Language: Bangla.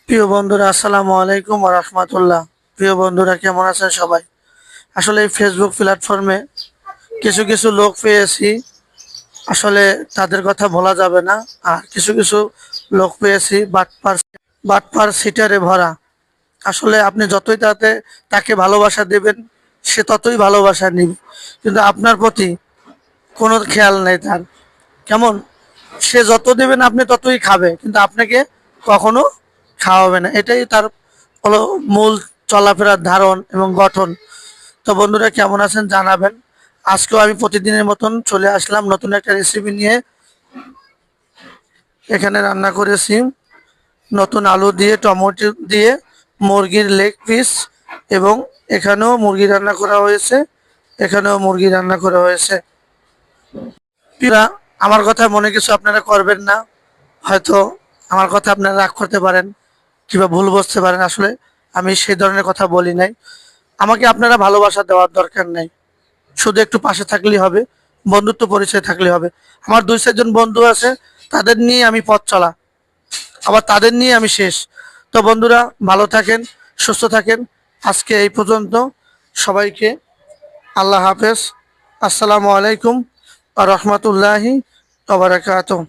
প্রিয় বন্ধুরা, আসসালামু আলাইকুম ওয়া রাহমাতুল্লাহ। প্রিয় বন্ধুরা, কেমন আছেন সবাই? আসলে এই ফেসবুক প্ল্যাটফর্মে কিছু কিছু লোক পেয়েছি, আসলে তাদের কথা বলা যাবে না। আর কিছু কিছু লোক পেয়েছি বাটপার সিটারে ভরা। আসলে আপনি যতই তাকে ভালোবাসা দেবেন, সে ততই ভালোবাসা নিবে, কিন্তু আপনার প্রতি কোনো খেয়াল নেই তার। কেমন, সে যত দেবেন আপনি ততই খাবে, কিন্তু আপনাকে কখনো খাওয়াবে না। এটাই তার হলো মূল চলাফেরার ধারণ এবং গঠন। তো বন্ধুরা, কেমন আছেন জানাবেন। আজকেও আমি প্রতিদিনের মতন চলে আসলাম নতুন একটা রেসিপি নিয়ে। এখানে রান্না করেছি নতুন আলু দিয়ে, টমেটো দিয়ে মুরগির লেগ পিস, এবং এখানেও মুরগি রান্না করা হয়েছে, এখানেও মুরগি রান্না করা হয়েছে। প্রিয়রা, আমার কথা মনে কিছু আপনারা করবেন না। হয়তো আমার কথা আপনারা রাগ করতে পারেন কিংবা ভুল বুঝতে পারেন। আসলে আমি সেই ধরনের কথা বলি নাই। আমাকে আপনারা ভালোবাসা দেওয়ার দরকার নাই, শুধু একটু পাশে থাকলেই হবে, বন্ধুত্ব পরিচয় থাকলে হবে। আমার 2-4 জন বন্ধু আছে, তাদের নিয়ে আমি পথ চলা, আবার তাদের নিয়ে আমি শেষ। তো বন্ধুরা, ভালো থাকেন, সুস্থ থাকেন। আজকে এই পর্যন্ত। সবাইকে আল্লাহ হাফেজ। আসসালামু আলাইকুম ওয়া রাহমাতুল্লাহি ওয়া বারাকাতুহু।